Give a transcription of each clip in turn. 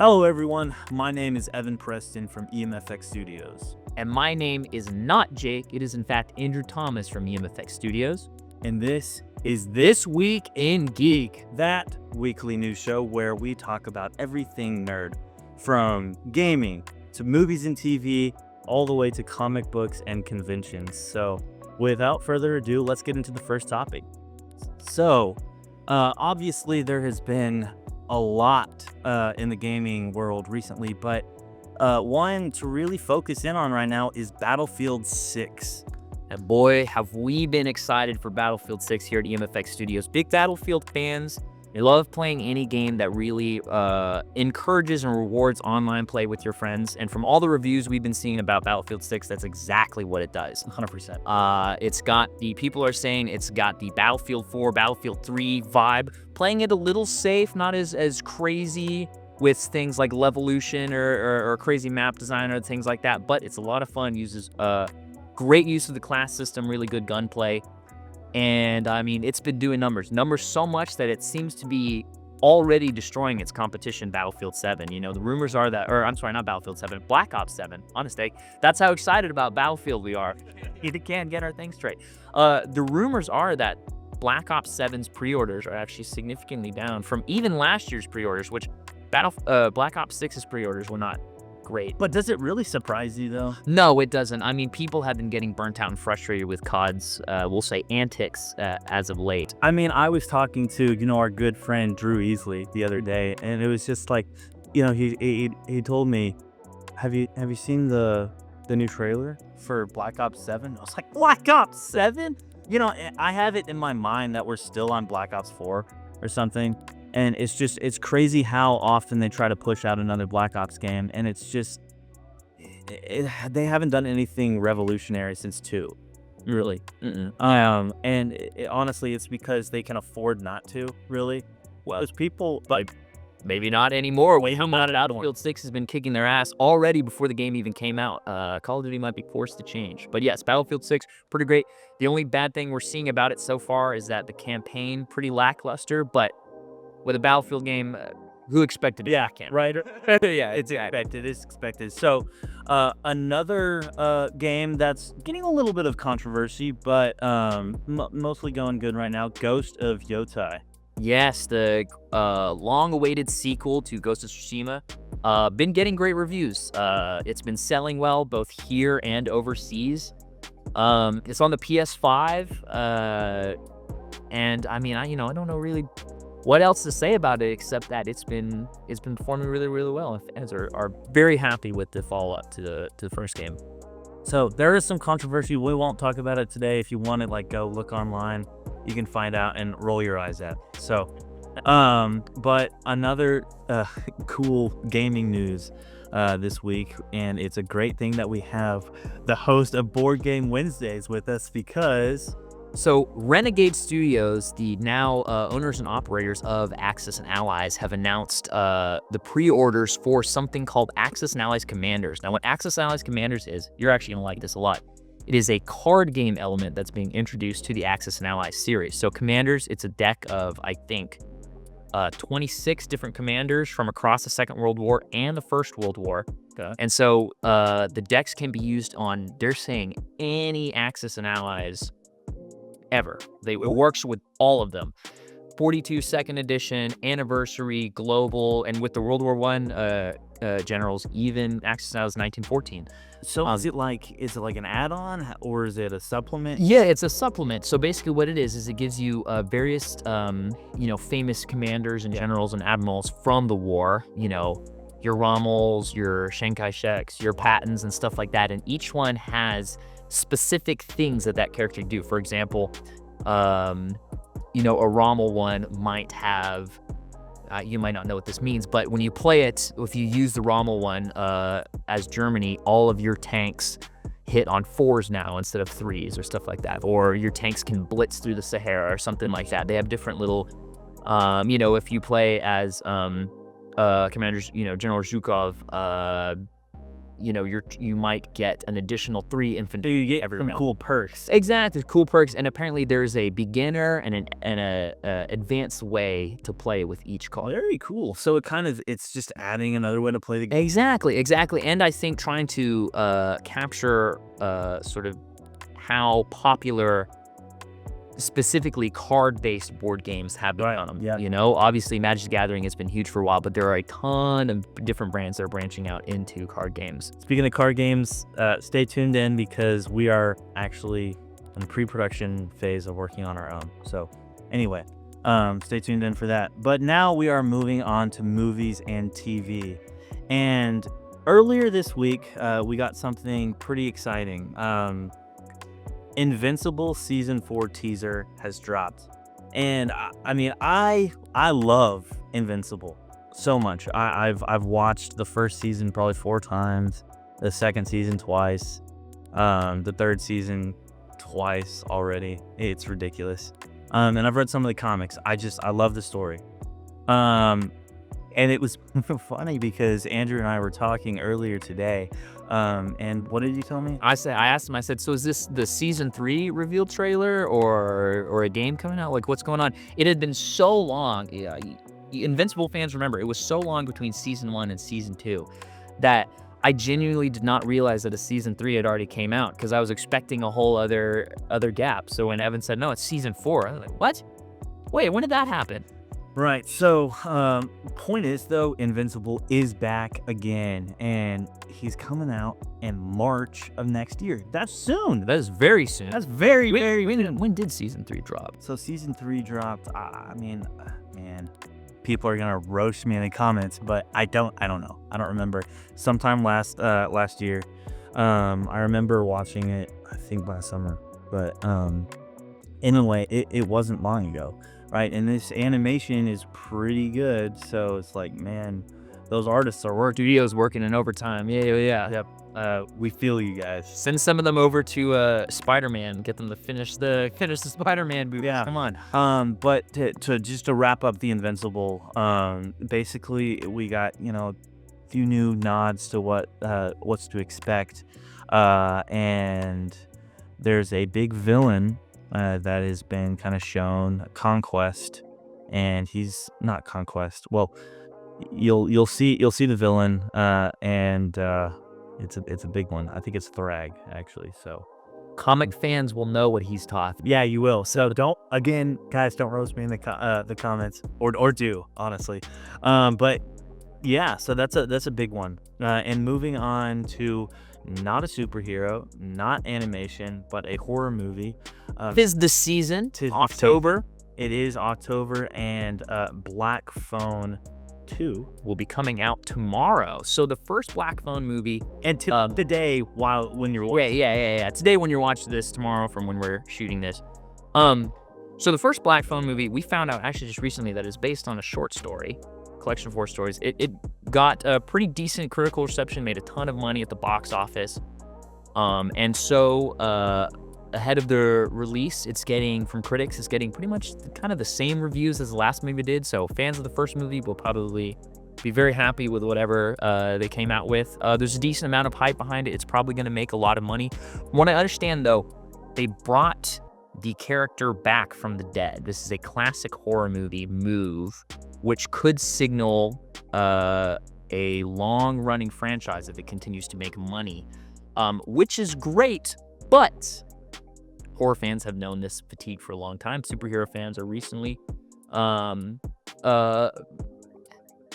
Hello everyone, my name is Evan Preston from EMFX Studios. And my name is not Jake, it is in fact Andrew Thomas from EMFX Studios. And this is This Week in Geek, that weekly news show where we talk about everything nerd, from gaming to movies and TV, all the way to comic books and conventions. So without further ado, let's get into the first topic. So, obviously there has been a lot in the gaming world recently, but one to really focus in on right now is Battlefield 6. And boy, have we been excited for Battlefield 6 here at EMFX Studios. Big Battlefield fans. We love playing any game that really encourages and rewards online play with your friends. And from all the reviews we've been seeing about Battlefield 6, that's exactly what it does. 100%. It's got people are saying it's got the Battlefield 4, Battlefield 3 vibe. Playing it a little safe, not as crazy with things like Levolution or crazy map design or things like that. But it's a lot of fun. Uses great use of the class system, really good gunplay. And I mean, it's been doing numbers so much that it seems to be already destroying its competition, Battlefield 7. You know, the rumors are that, or I'm sorry, not Battlefield 7, Black Ops 7, on mistake. That's how excited about Battlefield we are. We can't get our things straight. The rumors are that Black Ops 7's pre-orders are actually significantly down from even last year's pre-orders, which Black Ops 6's pre-orders were not great. But does it really surprise you though? No, it doesn't. I mean, people have been getting burnt out and frustrated with COD's, we'll say, antics as of late. I mean, I was talking to, our good friend Drew Easley the other day, and it was just like, he told me, have you seen the new trailer for Black Ops 7? I was like, Black Ops 7? I have it in my mind that we're still on Black Ops 4 or something. And it's crazy how often they try to push out another Black Ops game. And it's just, they haven't done anything revolutionary since 2, really. Honestly, it's because they can afford not to, really. Well, there's people, but maybe not anymore. Wait, how much Battlefield 6 has been kicking their ass already before the game even came out. Call of Duty might be forced to change. But yes, Battlefield 6, pretty great. The only bad thing we're seeing about it so far is that the campaign, pretty lackluster, but with a Battlefield game, who expected it? Yeah, right? Yeah, it's expected. It's expected. So, another game that's getting a little bit of controversy, but mostly going good right now, Ghost of Yotai. Yes, the long-awaited sequel to Ghost of Tsushima. Been getting great reviews. It's been selling well, both here and overseas. It's on the PS5, and I mean, I don't know really what else to say about it except that it's been performing really, really well. Fans are very happy with the follow-up to the first game. So there is some controversy. We won't talk about it today. If you want to go look online, you can find out and roll your eyes at. So, but another cool gaming news this week, and it's a great thing that we have the host of Board Game Wednesdays with us, because so Renegade Studios, the now owners and operators of Axis and Allies, have announced the pre-orders for something called Axis and Allies Commanders. Now, what Axis and Allies Commanders is, you're actually going to like this a lot. It is a card game element that's being introduced to the Axis and Allies series. So Commanders, it's a deck of, I think, 26 different commanders from across the Second World War and the First World War. Okay. And so the decks can be used on, they're saying, any Axis and Allies ever. It works with all of them. 42 second edition, anniversary, global, and with the World War I generals, even Axis and Allies 1914. So is it like an add-on, or is it a supplement? Yeah, it's a supplement. So basically what it is it gives you various famous commanders and generals and admirals from the war, your Rommels, your Chiang Kai-sheks, your Pattons and stuff like that, and each one has specific things that character do. For example, a Rommel one might have, you might not know what this means, but when you play it, if you use the Rommel one as Germany, all of your tanks hit on 4s now instead of 3s or stuff like that. Or your tanks can blitz through the Sahara or something like that. They have different little, if you play as commanders, General Zhukov, you might get an additional 3 infantry. So you get every some round. cool perks. Exactly, cool perks, and apparently there's a beginner and a advanced way to play with each card. Very cool. So it's just adding another way to play the game. Exactly, and I think trying to capture sort of how popular specifically card-based board games have become. Yeah. Obviously Magic the Gathering has been huge for a while, but there are a ton of different brands that are branching out into card games. Speaking of card games, stay tuned in because we are actually in the pre-production phase of working on our own. So anyway, stay tuned in for that. But now we are moving on to movies and TV. And earlier this week, we got something pretty exciting. Invincible season 4 teaser has dropped, and I love Invincible so much. I've watched the first season probably 4 times, the second season twice, the third season twice already. It's ridiculous. And I've read some of the comics. I love the story. And it was funny because Andrew and I were talking earlier today. And what did you tell me? I asked him, I said, so is this the season 3 reveal trailer or a game coming out? Like, what's going on? It had been so long. Yeah, Invincible fans remember, it was so long between season 1 and season 2 that I genuinely did not realize that a season 3 had already came out because I was expecting a whole other gap. So when Evan said, no, it's season 4, I was like, what? Wait, when did that happen? Right. So, point is though, Invincible is back again, and he's coming out in March of next year. That's soon. That is very soon. That's very soon. When did season 3 drop? So season 3 dropped. Man, people are gonna roast me in the comments, but I don't know. I don't remember. Sometime last year. I remember watching it. I think last summer, but anyway, it wasn't long ago. Right, and this animation is pretty good, so it's like, man, those artists are working. Studios working in overtime. Yeah. Yep. We feel you guys. Send some of them over to Spider-Man. Get them to finish the Spider-Man movie. Yeah. Come on. But to wrap up the Invincible, basically we got a few new nods to what's to expect, and there's a big villain. That has been kind of shown, Conquest, and he's not Conquest. Well, you'll see the villain, and it's a big one. I think it's Thrag actually. So, comic fans will know what he's talking. Yeah, you will. So don't roast me in the comments, or do honestly. But yeah, so that's a big one. And moving on to. Not a superhero, not animation, but a horror movie. Tis the season. October. It is October, and Black Phone 2 will be coming out tomorrow. So the first Black Phone movie, and today, when you're watching. Yeah. Today when you're watching this, tomorrow from when we're shooting this. So the first Black Phone movie, we found out actually just recently that is based on a short story. Collection of 4 stories. It got a pretty decent critical reception, made a ton of money at the box office, and so ahead of the release, it's getting pretty much kind of the same reviews as the last movie did. So fans of the first movie will probably be very happy with whatever they came out with. There's a decent amount of hype behind it. It's probably going to make a lot of money. From what I understand, though, they brought the character back from the dead. This is a classic horror movie move, which could signal a long-running franchise if it continues to make money, which is great, but horror fans have known this fatigue for a long time. Superhero fans are recently making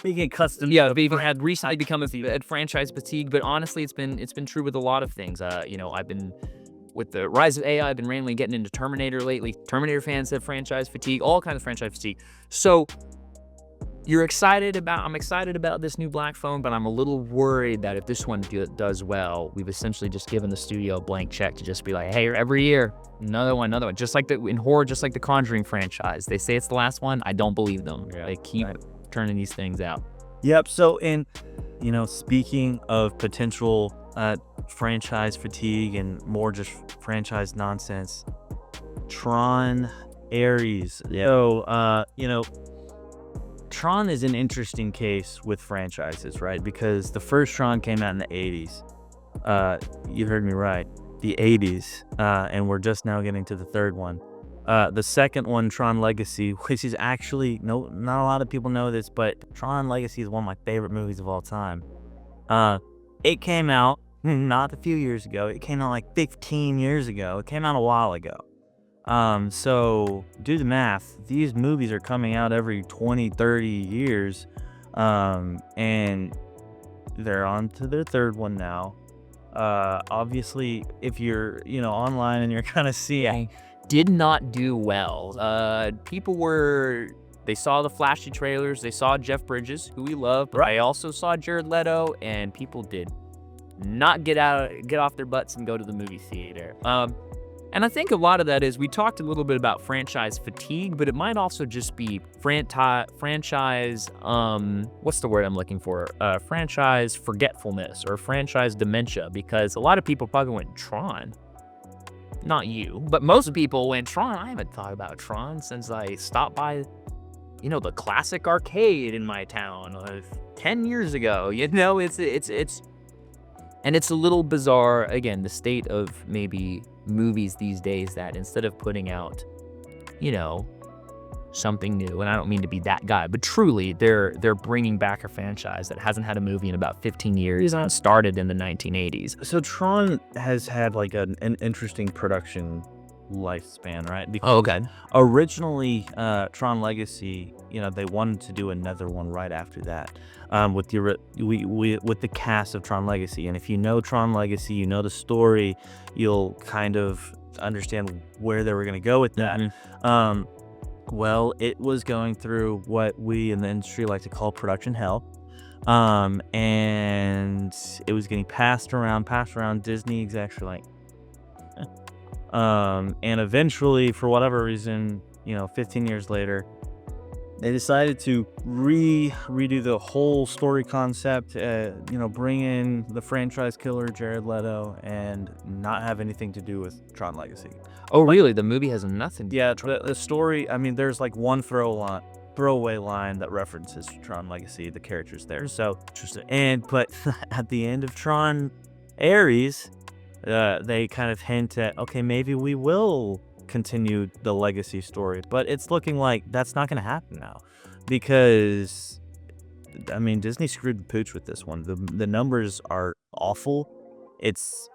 it custom. Yeah, they've had recently become a franchise fatigue, but honestly, it's been true with a lot of things. I've been with the rise of AI, I've been randomly getting into Terminator lately. Terminator fans have franchise fatigue, all kinds of franchise fatigue. So I'm excited about this new Black Phone, but I'm a little worried that if this one does well, we've essentially just given the studio a blank check to just be like, hey, every year, another one. Just like in horror, just like the Conjuring franchise. They say it's the last one. I don't believe them. Yeah, they keep turning these things out. Yep. So, speaking of potential franchise fatigue and more just franchise nonsense, Tron Ares. Yeah. So, Tron is an interesting case with franchises, right? Because the first Tron came out in the 80s. You heard me right. The 80s, and we're just now getting to the third one. The second one, Tron Legacy, which is actually, no, not a lot of people know this, but Tron Legacy is one of my favorite movies of all time. It came out not a few years ago. It came out like 15 years ago. It came out a while ago. So do the math. These movies are coming out every 20, 30 years. And they're on to their third one now. Obviously, if you're, online and you're kind of seeing, Did not do well. They saw the flashy trailers. They saw Jeff Bridges, who we love, but I also saw Jared Leto, and people did not get off their butts and go to the movie theater. And I think a lot of that is, we talked a little bit about franchise fatigue, but it might also just be franchise, what's the word I'm looking for? Franchise forgetfulness or franchise dementia, because a lot of people probably went Tron. Not you, but most people went Tron. I haven't thought about Tron since I stopped by, the classic arcade in my town 10 years ago. And it's a little bizarre, again, the state of maybe movies these days, that instead of putting out, something new, and I don't mean to be that guy, but truly they're bringing back a franchise that hasn't had a movie in about 15 years. It started in the 1980s. So Tron has had like an interesting production lifespan, right? Because Okay. originally, Tron Legacy, they wanted to do another one right after that, with the cast of Tron Legacy. And if you know Tron Legacy, you know the story, you'll kind of understand where they were going to go with that. Mhm. Well, it was going through what we in the industry like to call production hell. And it was getting passed around. Disney execs were like, and eventually, for whatever reason, 15 years later, they decided to redo the whole story concept, bring in the franchise killer Jared Leto, and not have anything to do with Tron Legacy. Oh, really? The movie has nothing. Yeah, the story, I mean, there's like one throwaway line that references Tron Legacy, the characters there. So interesting. But at the end of Tron Ares, they kind of hint at, okay, maybe we will continue the legacy story, but it's looking like that's not going to happen now, because I mean, Disney screwed the pooch with this one. The numbers are awful. It's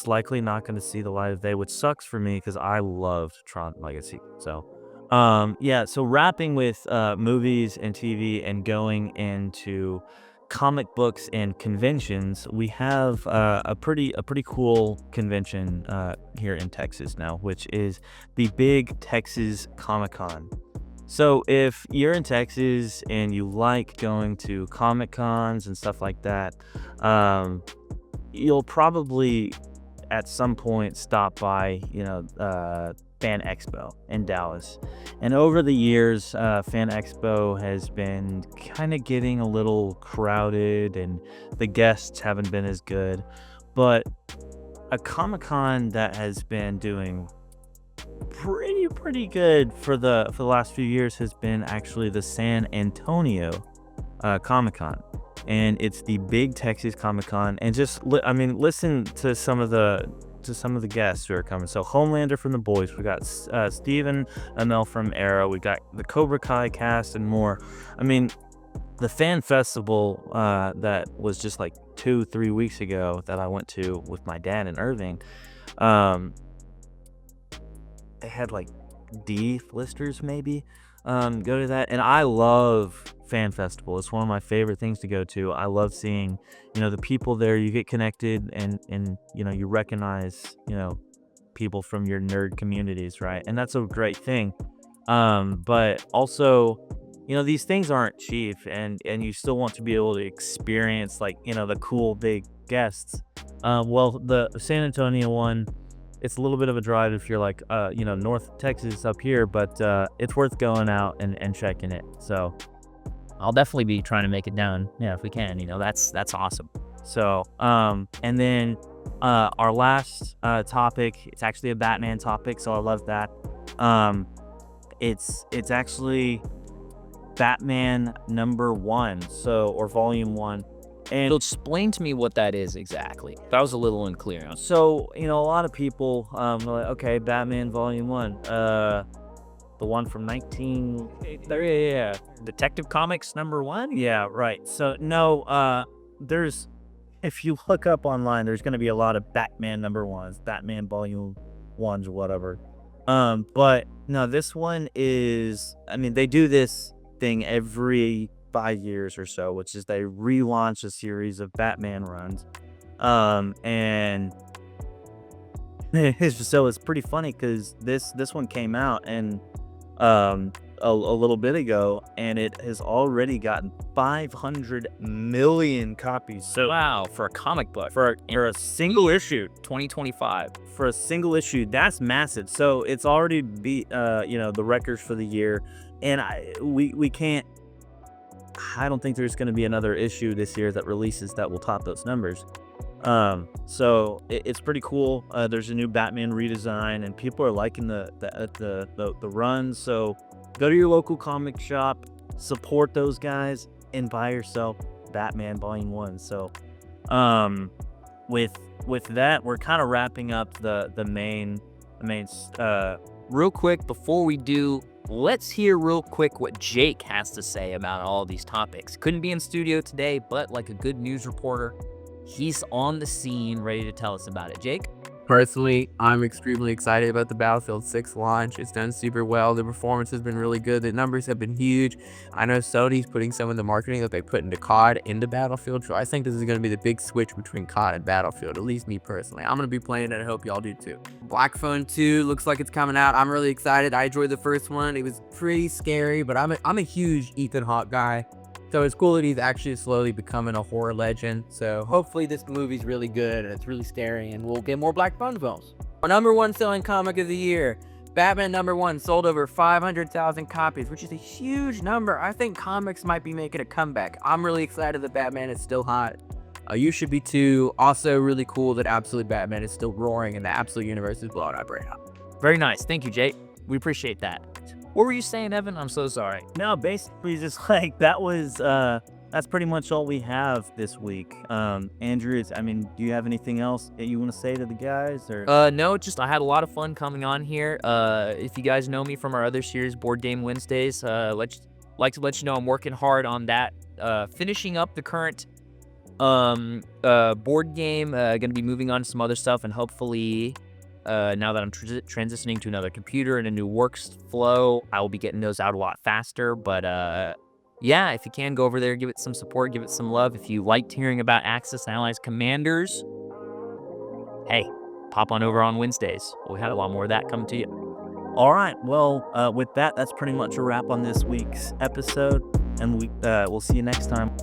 likely not going to see the light of day, which sucks for me because I loved Tron Legacy. So so wrapping with movies and TV and going into comic books and conventions, we have a pretty cool convention here in Texas now, which is the Big Texas Comic-Con. So if you're in Texas and you like going to Comic Cons and stuff like that, you'll probably at some point stop by, Fan Expo in Dallas. And over the years, Fan Expo has been kind of getting a little crowded and the guests haven't been as good. But a Comic-Con that has been doing pretty good for the last few years has been actually the San Antonio Comic-Con. And it's the Big Texas Comic-Con. And just listen to some of the guests who are coming. So Homelander from The Boys, we got Stephen Amell from Arrow, we got the Cobra Kai cast and more. I mean, the fan festival that was just like 2-3 weeks ago that I went to with my dad in Irving, they had like D listers maybe go to that. And I love fan festival. It's one of my favorite things to go to. I love seeing, the people there. You get connected and you recognize, people from your nerd communities, right? And that's a great thing. But also, these things aren't cheap, and you still want to be able to experience the cool big guests. Well, the San Antonio one, it's a little bit of a drive if you're North Texas up here, but it's worth going out and checking it. So I'll definitely be trying to make it down. Yeah, if we can, that's awesome. So, and then our last topic, it's actually a Batman topic, so I love that. It's actually Batman number 1, or volume 1. And So explain to me what that is exactly. That was a little unclear. so, a lot of people are like, okay, Batman Volume 1, the one from 19... Yeah. Detective Comics #1? Yeah, right. So, no, there's... If you look up online, there's going to be a lot of Batman #1s, Batman Volume 1s, whatever. But no, this one is... I mean, they do this thing every 5 years or so, which is they relaunch a series of Batman runs. And so it's pretty funny because this one came out and a little bit ago, and it has already gotten 500 million copies. So Wow, for a comic book. for a single issue, 2025. for a single issue, that's massive. So it's already beat the records for the year, and we can't... I don't think there's going to be another issue this year that releases that will top those numbers. So it's pretty cool. There's a new Batman redesign, and people are liking the run. So go to your local comic shop, support those guys, and buy yourself Batman Volume 1. So, with that, we're kind of wrapping up the main. Real quick, before we do, let's hear real quick what Jake has to say about all these topics. Couldn't be in studio today, but like a good news reporter, he's on the scene ready to tell us about it. Jake? Personally, I'm extremely excited about the Battlefield 6 launch. It's done super well. The performance has been really good. The numbers have been huge. I know Sony's putting some of the marketing that they put into COD into Battlefield, so I think this is going to be the big switch between COD and Battlefield, at least me personally. I'm going to be playing it. I hope y'all do too. Black Phone 2 looks like it's coming out. I'm really excited. I enjoyed the first one. It was pretty scary, but I'm a huge Ethan Hawke guy. So it's cool that he's actually slowly becoming a horror legend. So hopefully this movie's really good and it's really scary and we'll get more Black Phone films. Our #1 selling comic of the year, Batman #1, sold over 500,000 copies, which is a huge number. I think comics might be making a comeback. I'm really excited that Batman is still hot. You should be too. Also really cool that Absolute Batman is still roaring and the Absolute universe is blowing up right now. Very nice. Thank you, Jake. We appreciate that. What were you saying, Evan? I'm so sorry. No, basically just like that was that's pretty much all we have this week. Andrew, do you have anything else that you want to say to the guys, or? No, just I had a lot of fun coming on here. If you guys know me from our other series, Board Game Wednesdays, like to let you know I'm working hard on that. Finishing up the current board game. Gonna be moving on to some other stuff, and hopefully, now that I'm transitioning to another computer and a new workflow, I will be getting those out a lot faster. But yeah, if you can, go over there, give it some support, give it some love. If you liked hearing about Axis and Allies Commanders, hey, pop on over on Wednesdays. We had a lot more of that coming to you. All right. Well, with that, that's pretty much a wrap on this week's episode, and we'll see you next time.